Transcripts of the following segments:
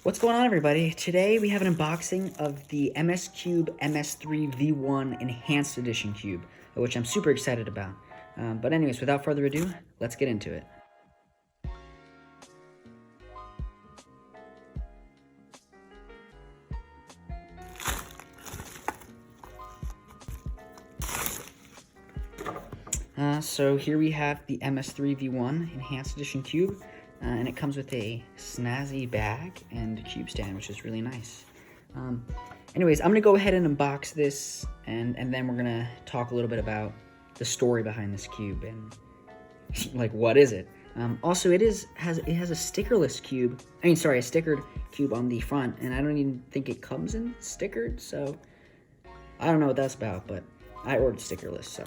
What's going on, everybody? Today we have an unboxing of the MsCube MS3-V1 Enhanced Edition Cube, which I'm super excited about. But anyways, without further ado, let's get into it. So here we have the MS3-V1 Enhanced Edition Cube, and it comes with a snazzy bag and a cube stand, which is really nice. Anyways, I'm going to go ahead and unbox this, and then we're going to talk a little bit about the story behind this cube and, like, what is it? Also, it has a stickerless cube. A stickered cube on the front, and I don't even think it comes in stickered, so I don't know what that's about, but I ordered stickerless, so.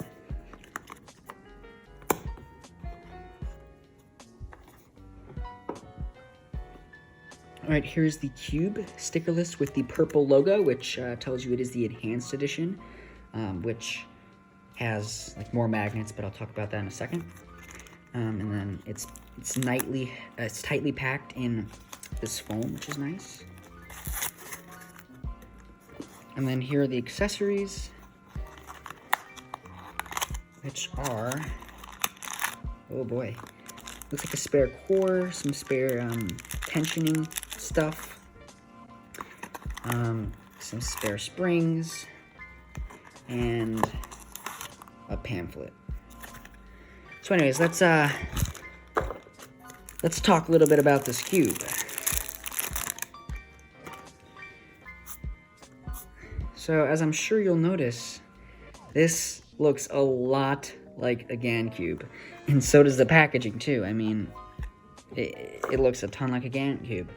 Alright, here's the cube stickerless with the purple logo, which tells you it is the Enhanced Edition, which has like more magnets, but I'll talk about that in a second. And then it's tightly packed in this foam, which is nice. And then here are the accessories, which are, oh boy, looks like a spare core, some spare tensioning stuff, some spare springs, and a pamphlet. So anyways, let's talk a little bit about this cube. So as I'm sure you'll notice, this looks a lot like a GAN cube, and so does the packaging too. I mean, it looks a ton like a GAN cube.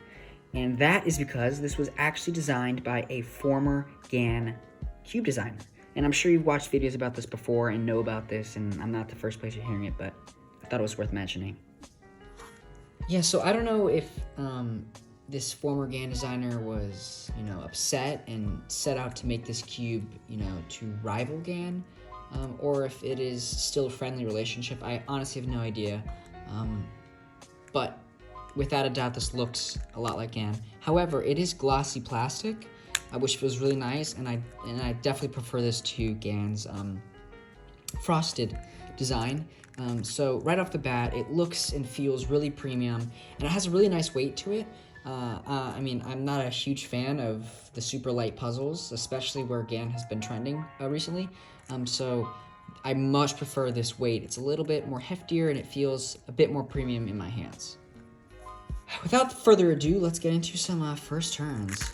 And that is because this was actually designed by a former GAN cube designer. And I'm sure you've watched videos about this before and know about this, and I'm not the first place you're hearing it, but I thought it was worth mentioning. Yeah, so I don't know if this former GAN designer was, upset and set out to make this cube, to rival GAN, or if it is still a friendly relationship. I honestly have no idea. But without a doubt, this looks a lot like GAN. However, it is glossy plastic, which feels really nice, and I definitely prefer this to GAN's frosted design. So right off the bat, it looks and feels really premium, and it has a really nice weight to it. I mean, I'm not a huge fan of the super light puzzles, especially where GAN has been trending recently. So I much prefer this weight. It's a little bit more heftier, and it feels a bit more premium in my hands. Without further ado, let's get into some first turns.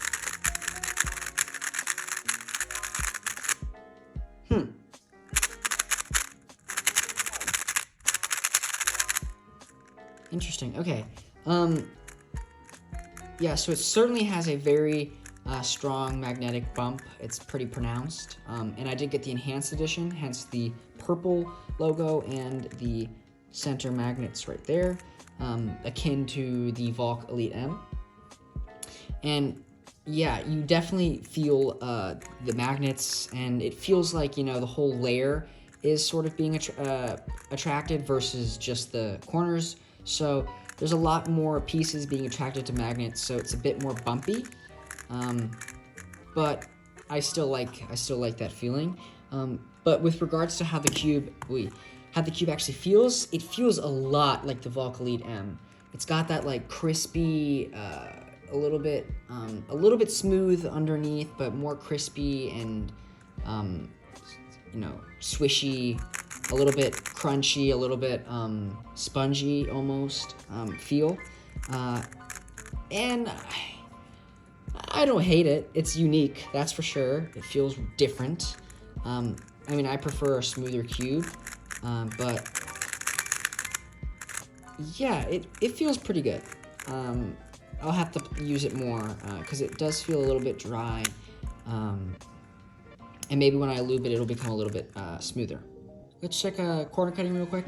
Interesting. Okay. Yeah, so it certainly has a very strong magnetic bump. It's pretty pronounced. And I did get the Enhanced Edition, hence the purple logo and the center magnets right there, akin to the Valk Elite M. And yeah, you definitely feel the magnets, and it feels like, the whole layer is sort of being attracted versus just the corners. So there's a lot more pieces being attracted to magnets, so it's a bit more bumpy. But I still like that feeling. But with regards to how the cube actually feels, it feels a lot like the Valk Elite M. It's got that like crispy, a little bit smooth underneath, but more crispy and swishy, a little bit crunchy, a little bit spongy almost feel. And I don't hate it. It's unique, that's for sure. It feels different. I mean, I prefer a smoother cube, but yeah, it feels pretty good. I'll have to use it more because it does feel a little bit dry, and maybe when I lube it, it'll become a little bit smoother. Let's check corner cutting real quick.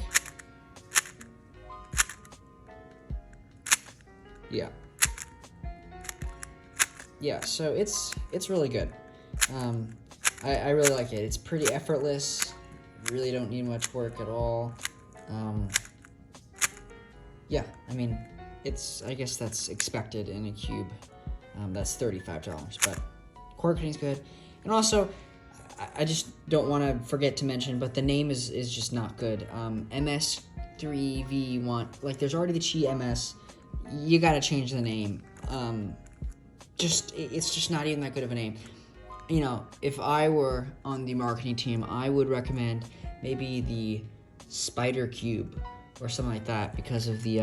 Yeah, so it's really good. I really like it. It's pretty effortless. Really don't need much work at all. Yeah, I mean, I guess that's expected in a cube. That's $35, but cord cutting is good. And also, I just don't want to forget to mention, but the name is just not good. MS3-V1, like there's already the Qi MS. You gotta change the name. It's just not even that good of a name. You know, if I were on the marketing team, I would recommend maybe the Spider Cube or something like that because of the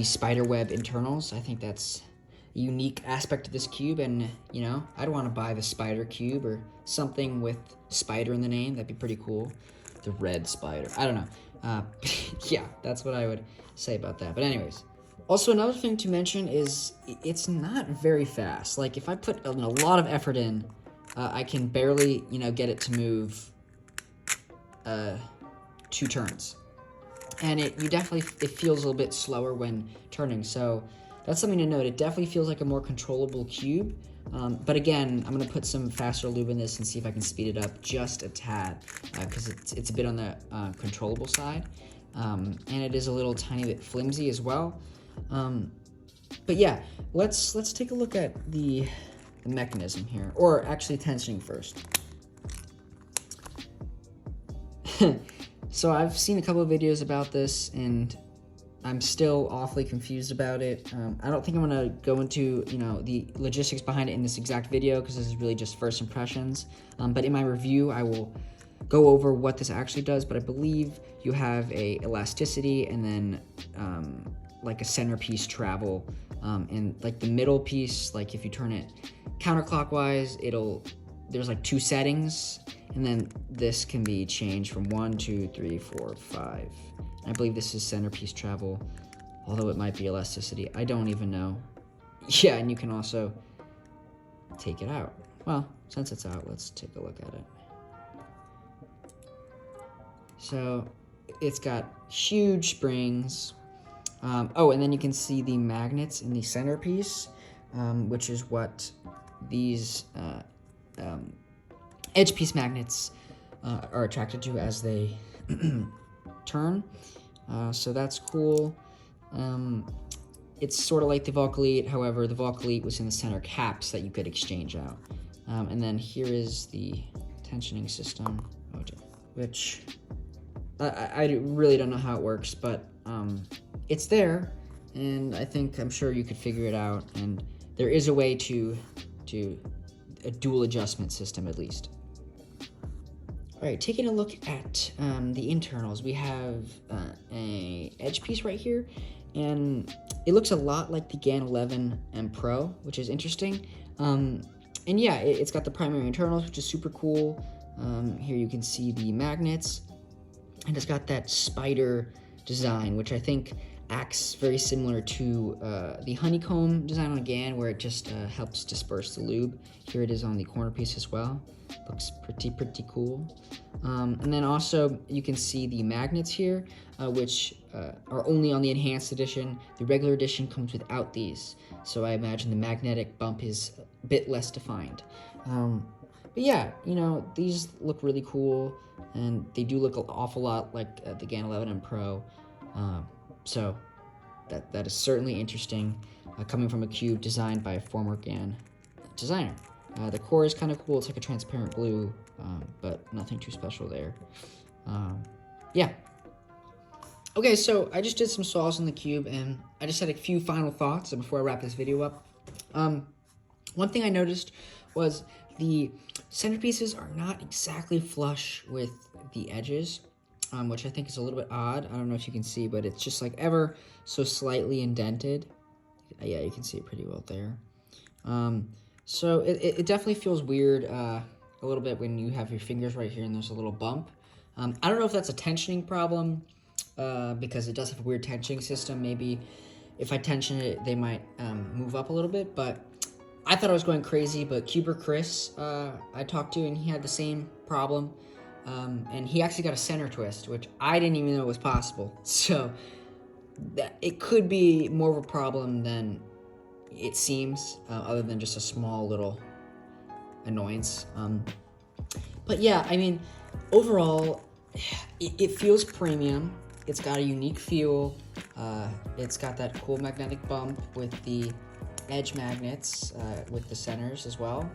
spider web internals. I think that's a unique aspect of this cube, and you know, I'd want to buy the Spider Cube or something with spider in the name. That'd be pretty cool. The red spider. I don't know. Yeah, that's what I would say about that. But anyways. Also, another thing to mention is it's not very fast. Like, if I put a lot of effort in, I can barely, you know, get it to move 2 turns. And it feels a little bit slower when turning, so that's something to note. It definitely feels like a more controllable cube. But again, I'm going to put some faster lube in this and see if I can speed it up just a tad, because it's a bit on the controllable side. And it is a little tiny bit flimsy as well. But yeah, let's take a look at the mechanism here, or actually tensioning first. So I've seen a couple of videos about this, and I'm still awfully confused about it. I don't think I'm gonna go into, you know, the logistics behind it in this exact video, because this is really just first impressions. But in my review, I will go over what this actually does. But I believe you have a elasticity, and then like a centerpiece travel, and like the middle piece, like if you turn it counterclockwise, there's like 2 settings, and then this can be changed from 1, 2, 3, 4, 5. I believe this is centerpiece travel, although it might be elasticity. I don't even know. Yeah, and you can also take it out. Well, since it's out, let's take a look at it. So it's got huge springs. Oh, and then you can see the magnets in the centerpiece, which is what these edge piece magnets are attracted to as they turn. So that's cool. It's sort of like the Volcolite, however, the Volcolite was in the center caps that you could exchange out. And then here is the tensioning system, which I really don't know how it works, but it's there, and I'm sure you could figure it out, and there is a way to a dual adjustment system at least. All right, taking a look at the internals, we have a edge piece right here, and it looks a lot like the GAN 11 M Pro, which is interesting. And yeah, it's got the primary internals, which is super cool. Here you can see the magnets, and it's got that spider design, which I think acts very similar to the honeycomb design on GAN, where it just helps disperse the lube. Here it is on the corner piece as well. Looks pretty cool. And then also you can see the magnets here, which are only on the enhanced edition. The regular edition comes without these, so I imagine the magnetic bump is a bit less defined. But yeah, you know, these look really cool, and they do look an awful lot like the GAN 11 M Pro. So that is certainly interesting, coming from a cube designed by a former GAN designer. The core is kind of cool. It's like a transparent blue, but nothing too special there. Yeah. Okay, so I just did some saws on the cube, and I just had a few final thoughts before I wrap this video up. One thing I noticed was the centerpieces are not exactly flush with the edges, which I think is a little bit odd. I don't know if you can see, but it's just like ever so slightly indented. Yeah, you can see it pretty well there. So it definitely feels weird a little bit when you have your fingers right here and there's a little bump. I don't know if that's a tensioning problem, because it does have a weird tensioning system. Maybe if I tension it, they might move up a little bit, but I thought I was going crazy. But Cuber Chris, I talked to, and he had the same problem. And he actually got a center twist, which I didn't even know was possible. So it could be more of a problem than it seems, other than just a small little annoyance. But yeah, I mean, overall, it feels premium. It's got a unique feel. It's got that cool magnetic bump with the edge magnets with the centers as well.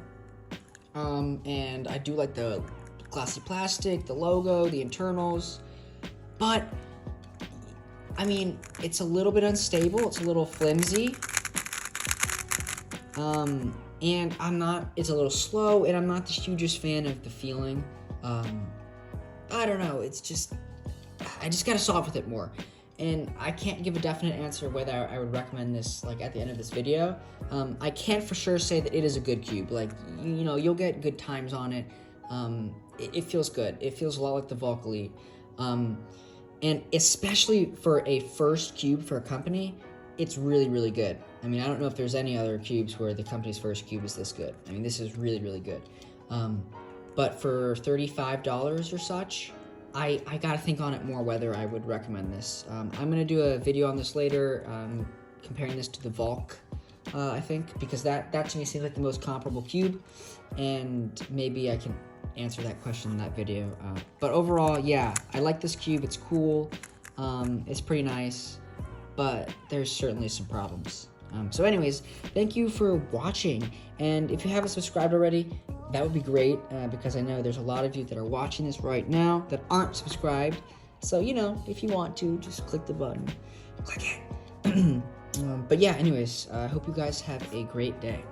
And I do like the glossy plastic, the logo, the internals, but I mean, it's a little bit unstable, it's a little flimsy, and it's a little slow, and I'm not the hugest fan of the feeling. I don't know, I just gotta solve with it more. And I can't give a definite answer whether I would recommend this, like, at the end of this video. I can't for sure say that it is a good cube. Like, you know, you'll get good times on it. It feels good. It feels a lot like the Volk Elite. And especially for a first cube for a company, it's really, really good. I mean, I don't know if there's any other cubes where the company's first cube is this good. I mean, this is really, really good. But for $35 or such, I gotta think on it more whether I would recommend this. I'm gonna do a video on this later, comparing this to the Volk, I think, because that to me seems like the most comparable cube, and maybe I can answer that question in that video. But overall, yeah, I like this cube. It's cool. It's pretty nice, but there's certainly some problems. So anyways, thank you for watching, and if you haven't subscribed already, that would be great, because I know there's a lot of you that are watching this right now that aren't subscribed. So, you know, if you want to, just click the button. Click it. But yeah, anyways, I hope you guys have a great day.